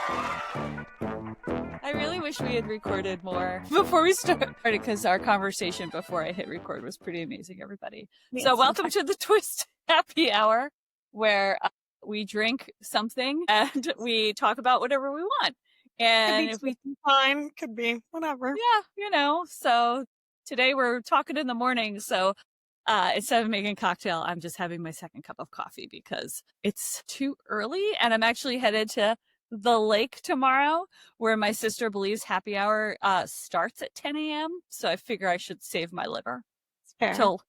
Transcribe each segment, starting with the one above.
I really wish we had recorded more before we started, because our conversation before I hit record was pretty amazing, everybody. So welcome to the Twist Happy Hour, where we drink something and we talk about whatever we want. And if we fine, could be whatever. Yeah, so today we're talking in the morning. So instead of making a cocktail, I'm just having my second cup of coffee because it's too early, and I'm actually headed to the lake tomorrow, where my sister believes happy hour starts at 10 a.m. So I figure I should save my liver till,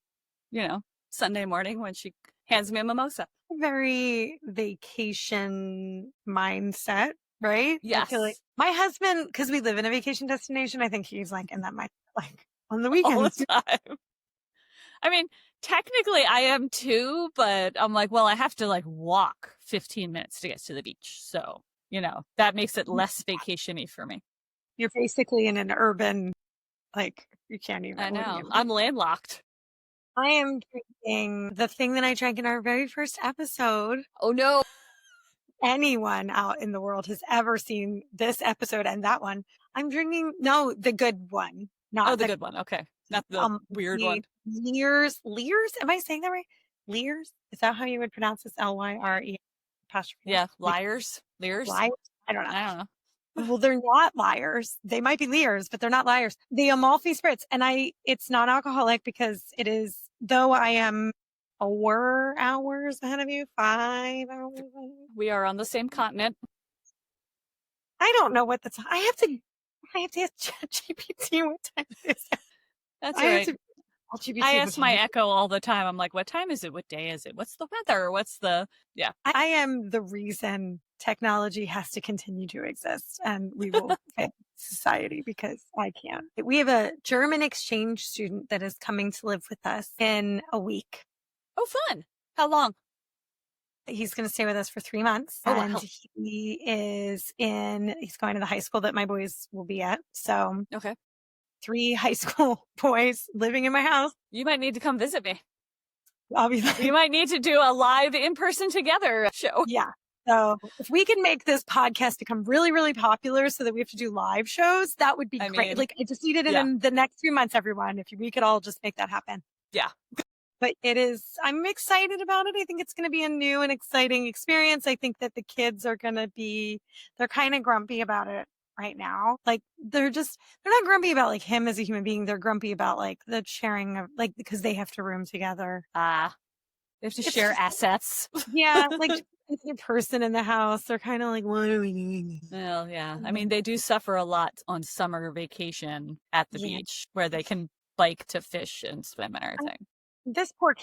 Sunday morning when she hands me a mimosa. Very vacation mindset, right? Yes. I feel like my husband, because we live in a vacation destination, I think he's like in that mindset, like on the weekends. All the time. I mean, technically I am too, but I'm like, well, I have to like walk 15 minutes to get to the beach. So, that makes it less vacation-y for me. You're basically in an urban, like, you can't even. I know. I'm landlocked. I am drinking the thing that I drank in our very first episode. Oh, no. Anyone out in the world has ever seen this episode and that one. I'm drinking, the good one. Not the good one. Okay. Not the weird one. Lears. Am I saying that right? Lears? Is that how you would pronounce this? Lyre? Yeah. Liars. Lears. Liars? I don't know. Well, they're not liars. They might be Lears, but they're not liars. The Amalfi Spritz. And it's non-alcoholic because it is, though I am 4 hours ahead of you, 5 hours ahead of you. We are on the same continent. I don't know what the time. I have to ask ChatGPT what time it is. That's right. I ask my Echo all the time. I'm like, what time is it? What day is it? What's the weather? Yeah. I am the reason technology has to continue to exist, and we will fit society because I can't. We have a German exchange student that is coming to live with us in a week. Oh, fun. How long? He's going to stay with us for 3 months. Oh, and wow. he's going to the high school that my boys will be at. So, okay. 3 high school boys living in my house. You might need to come visit me. Obviously. You might need to do a live in-person together show. Yeah. So if we can make this podcast become really, really popular so that we have to do live shows, that would be great. I just need it in the next 3 months, everyone. If we could all just make that happen. Yeah. But I'm excited about it. I think it's going to be a new and exciting experience. I think that the kids are going to they're kind of grumpy about it right now. Like they're not grumpy about like him as a human being. They're grumpy about like the sharing of like, because they have to room together. They have to share assets. Yeah. Like the person in the house, they're kind of like, what are we doing? Well, yeah. I mean, they do suffer a lot on summer vacation at the beach where they can bike to fish and swim and everything. This poor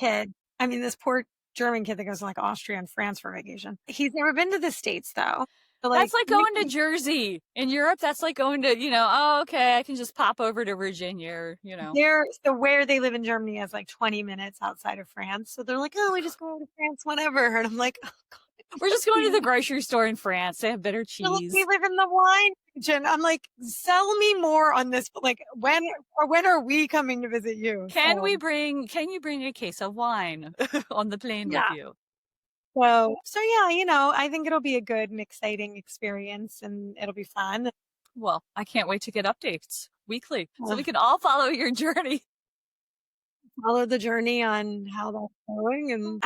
German kid that goes to like Austria and France for vacation. He's never been to the States though. So, that's like going to Jersey. In Europe, that's like going to, I can just pop over to Virginia, where they live in Germany is like 20 minutes outside of France. So they're like, oh, we just go to France, whatever. And I'm like, oh, God. We're just going to the grocery store in France. They have better cheese. We live in the wine region. I'm like, sell me more on this. Like, when are we coming to visit you? Can you bring a case of wine on the plane with you? So yeah, I think it'll be a good and exciting experience and it'll be fun. Well, I can't wait to get updates weekly so we can all follow your journey. Follow the journey on how that's going. And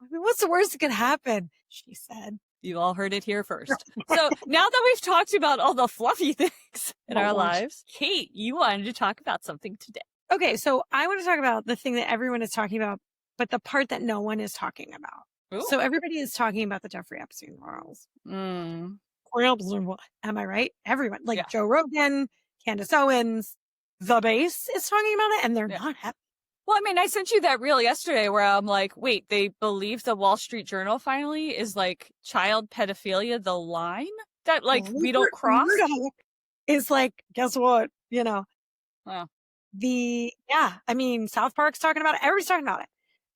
what's the worst that could happen? She said. You all heard it here first. So now that we've talked about all the fluffy things in our lives, Kate, you wanted to talk about something today. Okay, so I want to talk about the thing that everyone is talking about, but the part that no one is talking about. Ooh. So everybody is talking about the Jeffrey Epstein files. Am I right? Everyone, Joe Rogan, Candace Owens, The Base is talking about it, and they're not happy. Well, I mean, I sent you that reel yesterday where I'm like, wait, they believe the Wall Street Journal finally is like child pedophilia, the line that we don't cross? Is like, guess what? Wow. South Park's talking about it. Everybody's talking about it.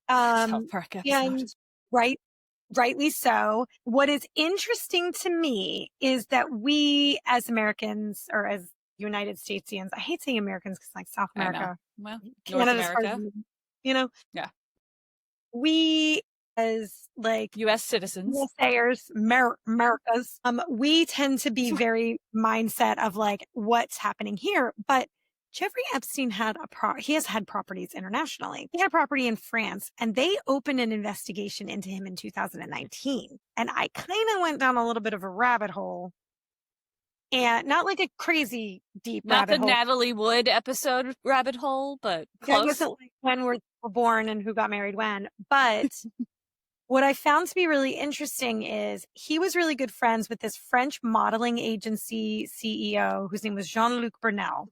South Park episode. And rightly so. What is interesting to me is that we as Americans or as United Statesians, I hate saying Americans because like South America. Well, Canada, North America. Yeah. We as like U.S. citizens, sayers, Americas, we tend to be very mindset of like what's happening here. But Jeffrey Epstein he has had properties internationally. He had property in France, and they opened an investigation into him in 2019. And I kind of went down a little bit of a rabbit hole, and not like a crazy deep not rabbit the hole. Natalie Wood episode rabbit hole, but close. It wasn't like when we're born and who got married when, but what I found to be really interesting is he was really good friends with this French modeling agency CEO whose name was Jean-Luc Brunel,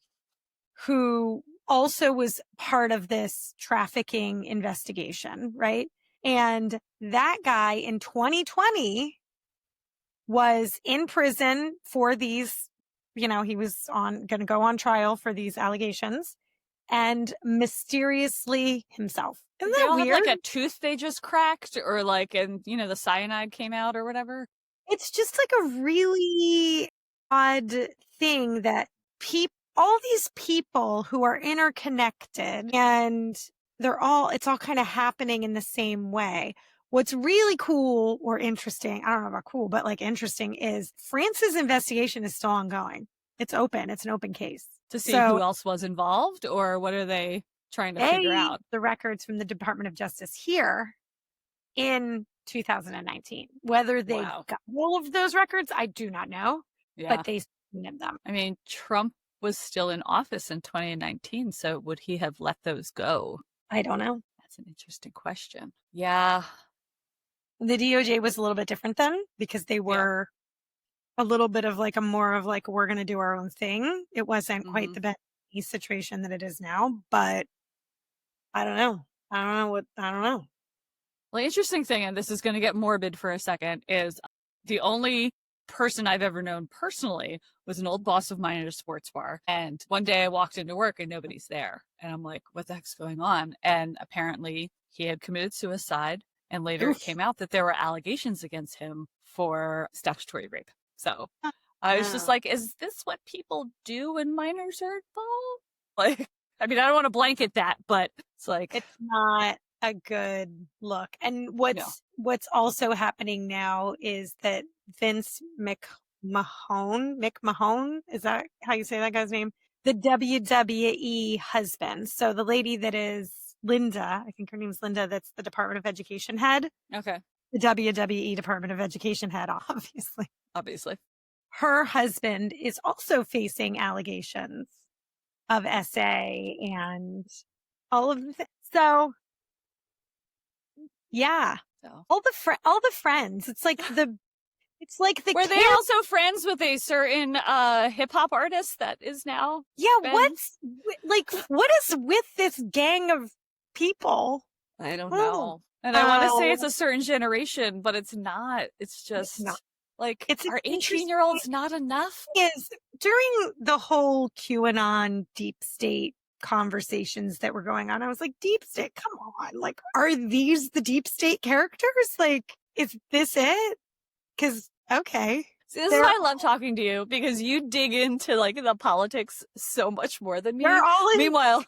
who also was part of this trafficking investigation, right? And that guy in 2020 was in prison for these, he was going to go on trial for these allegations, and mysteriously himself. Isn't that all weird? Have like a tooth they just cracked, or like, and the cyanide came out or whatever. It's just like a really odd thing that all these people who are interconnected, and it's all kind of happening in the same way. What's really cool or interesting, I don't know about cool, but like interesting, is France's investigation is still ongoing. It's open. It's an open case. To see who else was involved, or what are they trying to figure out? The records from the Department of Justice here in 2019. Whether they got all of those records, I do not know. Yeah. But they subpoenaed them. I mean, Trump was still in office in 2019, so would he have let those go? I don't know. That's an interesting question. Yeah. The DOJ was a little bit different then, because they were a little bit of like we're going to do our own thing. It wasn't quite the best situation that it is now, but I don't know. I don't know. Well, the interesting thing, and this is going to get morbid for a second, is the only person I've ever known personally was an old boss of mine at a sports bar. And one day I walked into work and nobody's there. And I'm like, what the heck's going on? And apparently he had committed suicide. And later it came out that there were allegations against him for statutory rape. So I was just like, is this what people do when minors are involved? Like, I mean, I don't want to blanket that, but it's like, it's not a good look. And what's also happening now is that Vince McMahon, is that how you say that guy's name? The WWE husband. So the lady that is Linda, I think her name's Linda, that's the Department of Education head. Okay. The WWE Department of Education head, obviously. Her husband is also facing allegations of SA and all of the things. So yeah. So. All the friends. It's like the were they also friends with a certain hip hop artist that is now? Yeah, what is with this gang of people? I don't know. And I want to say it's a certain generation, but it's not. It's just like, are 18-year-olds not enough? Is during the whole QAnon deep state conversations that were going on, I was like, deep state, come on. Like, are these the deep state characters? Like, is this it? Because, okay. See, this is why I love talking to you, because you dig into like the politics so much more than me. Meanwhile,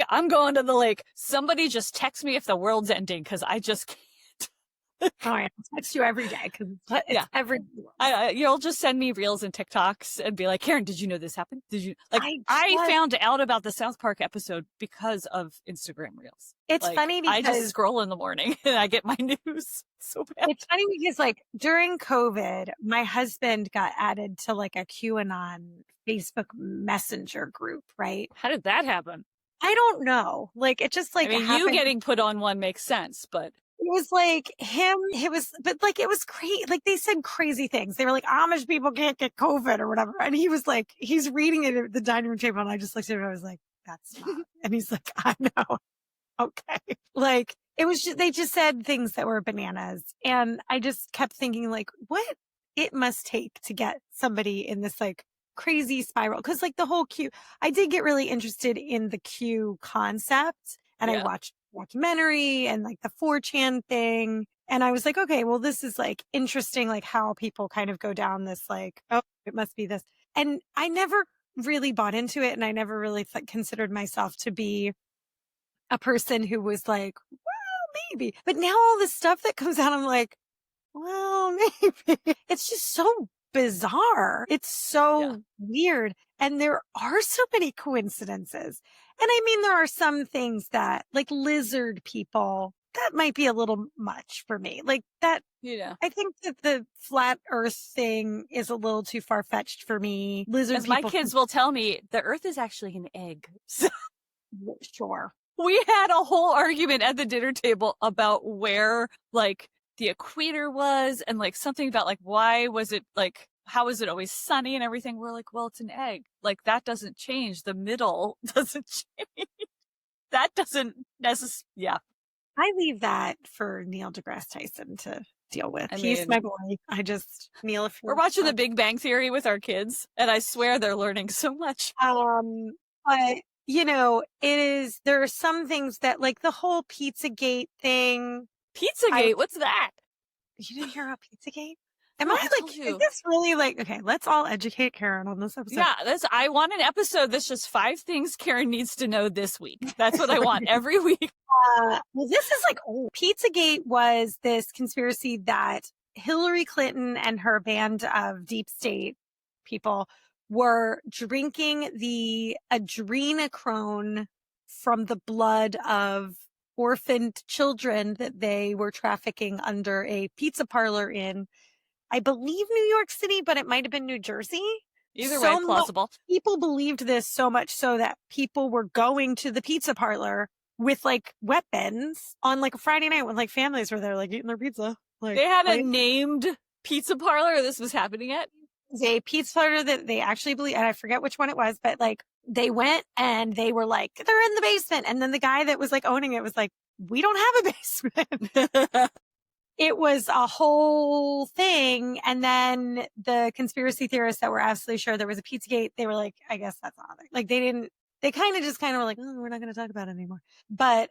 I'm going to the lake. Somebody just text me if the world's ending, because I just can't. I text you every day, because it's every. You'll just send me reels and TikToks and be like, Karen, did you know this happened? Did you I found out about the South Park episode because of Instagram reels. It's funny because I just scroll in the morning and I get my news so bad. It's funny because like during COVID, my husband got added to like a QAnon Facebook Messenger group, right? How did that happen? I don't know. Like, it just like, I mean, you getting put on one makes sense, but it was like him, but like, it was crazy. Like, they said crazy things. They were like, Amish people can't get COVID or whatever. And he was like, he's reading it at the dining room table. And I just looked at him and I was like, that's not. And he's like, I know. Okay. Like, it was just, they just said things that were bananas. And I just kept thinking like, what it must take to get somebody in this like crazy spiral. Cause like the whole Q, I did get really interested in the Q concept, and I watched documentary and like the 4chan thing. And I was like, okay, well, this is like interesting, like how people kind of go down this, like, oh, it must be this. And I never really bought into it. And I never really considered myself to be a person who was like, well, maybe. But now all this stuff that comes out, I'm like, well, maybe. It's just so bizarre. It's so weird. And there are so many coincidences. And I mean, there are some things that, like lizard people, that might be a little much for me. Like that, I think that the flat earth thing is a little too far-fetched for me. Lizard As people. my kids will tell me, the earth is actually an egg. Sure. We had a whole argument at the dinner table about where, like, the equator was and, like, something about, like, why was it, like, how is it always sunny and everything? We're like, well, it's an egg. Like, that doesn't change. The middle doesn't change. That doesn't necessarily, I leave that for Neil deGrasse Tyson to deal with. He's my boy. Neil, if we're watching The Big Bang Theory with our kids, and I swear they're learning so much. But there are some things that, like the whole PizzaGate thing. PizzaGate? What's that? You didn't hear about PizzaGate? Is this really like, okay, let's all educate Karen on this episode. Yeah, I want an episode that's just 5 things Karen needs to know this week. That's what I want every week. Well, this is like, PizzaGate was this conspiracy that Hillary Clinton and her band of deep state people were drinking the adrenochrome from the blood of orphaned children that they were trafficking under a pizza parlor in, I believe, New York City, but it might have been New Jersey. Either way, plausible. People believed this so much so that people were going to the pizza parlor with like weapons on like a Friday night when like families were there, like eating their pizza. Like, they had a named pizza parlor this was happening at? It was a pizza parlor that they actually believe, and I forget which one it was, but like they went and they were like, they're in the basement. And then the guy that was like owning it was like, we don't have a basement. It was a whole thing. And then the conspiracy theorists that were absolutely sure there was a PizzaGate, they were like, I guess that's not it. Like they kind of were like, oh, we're not going to talk about it anymore. But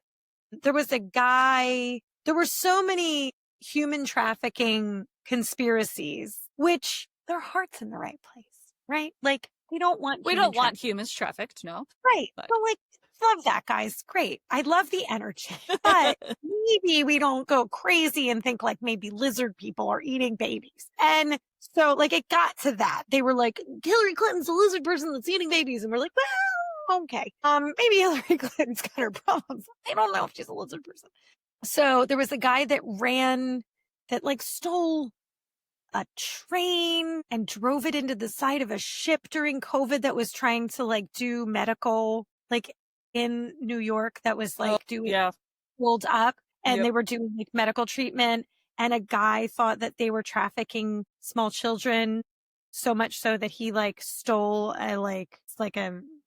there was a guy, there were so many human trafficking conspiracies, which their heart's in the right place, right? Like we don't want humans trafficked, no. Right. But like, love that, guys. Great. I love the energy, but maybe we don't go crazy and think like maybe lizard people are eating babies. And so like it got to that. They were like, Hillary Clinton's a lizard person that's eating babies. And we're like, well, okay. Maybe Hillary Clinton's got her problems. I don't know if she's a lizard person. So there was a guy that stole a train and drove it into the side of a ship during COVID that was trying to like do medical, like in New York, that was like pulled up, and they were doing like medical treatment. And a guy thought that they were trafficking small children, so much so that he like stole a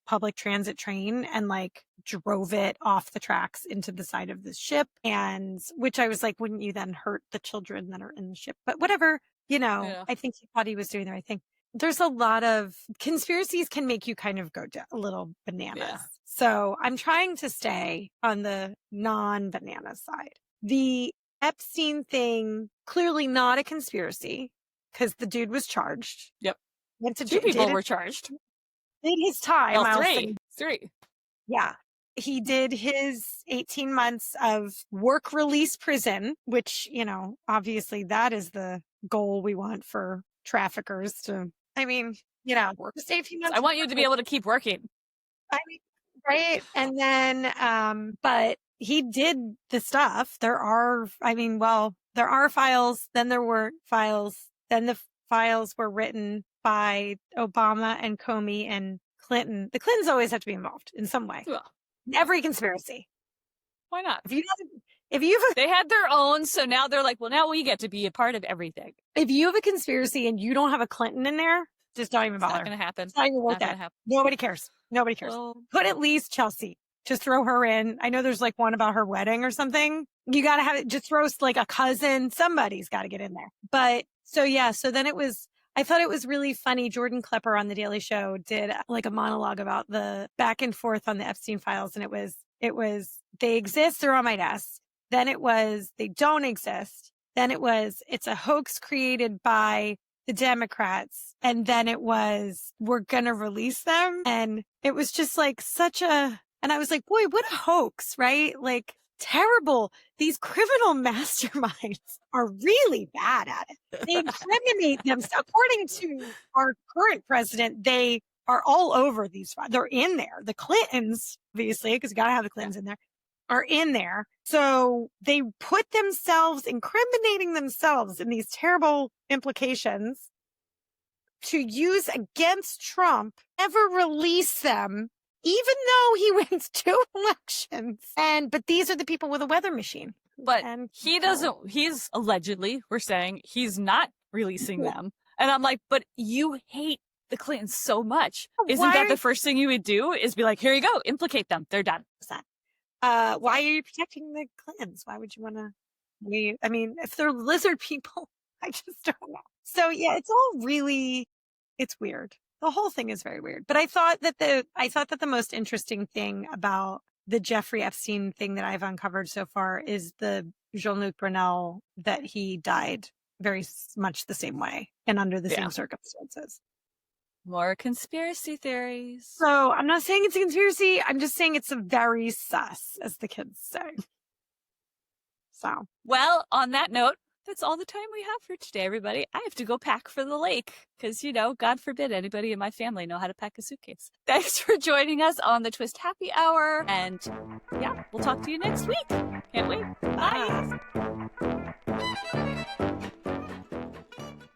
public transit train and like drove it off the tracks into the side of this ship. And which I was like, wouldn't you then hurt the children that are in the ship? But whatever, I think he thought he was doing the right thing. There's a lot of conspiracies can make you kind of go a little bananas. Yeah. So I'm trying to stay on the non-banana side. The Epstein thing, clearly not a conspiracy because the dude was charged. Yep. Two people were charged. Did his time. Well, three. Yeah. He did his 18 months of work release prison, which, obviously that is the goal we want for traffickers to, work just 18 months. I want you to be able to keep working. Right. And then, but he did the stuff. There are files, then there weren't files, then the files were written by Obama and Comey and Clinton. The Clintons always have to be involved in some way. Well, every conspiracy. Why not? They had their own, so now they're like, well, now we get to be a part of everything. If you have a conspiracy and you don't have a Clinton in there, just don't even bother. It's not going to happen. It's not even worth it. Nobody cares. Well, put at least Chelsea. Just throw her in. I know there's like one about her wedding or something. You got to have it. Just throw like a cousin. Somebody's got to get in there. But so then I thought it was really funny. Jordan Klepper on The Daily Show did like a monologue about the back and forth on the Epstein files. And it was, they exist, they're on my desk. Then it was, they don't exist. Then it was, it's a hoax created by the Democrats. And then it was, we're going to release them. And it was just like and I was like, boy, what a hoax, right? Like terrible. These criminal masterminds are really bad at it. They incriminate them. So according to our current president, they are all over these. They're in there. The Clintons, obviously, because you got to have the Clintons in there, are in there. So they put themselves, incriminating themselves in these terrible implications to use against Trump, never release them, even though he wins 2 elections. But these are the people with a weather machine. But he doesn't, he's allegedly, we're saying, he's not releasing them. And I'm like, but you hate the Clintons so much. Isn't that the first thing you would do? Is be like, here you go, implicate them. They're done. Why are you protecting the Clintons? Why would you want to? I mean, if they're lizard people, I just don't know. So yeah, it's all really, it's weird. The whole thing is very weird. But I thought that the most interesting thing about the Jeffrey Epstein thing that I've uncovered so far is the Jean-Luc Brunel, that he died very much the same way and under the same circumstances. More conspiracy theories. So I'm not saying it's a conspiracy. I'm just saying it's a very sus, as the kids say. So, well, on that note, that's all the time we have for today, everybody. I have to go pack for the lake because, God forbid anybody in my family know how to pack a suitcase. Thanks for joining us on the Twist Happy Hour. And yeah, we'll talk to you next week. Can't wait. Bye.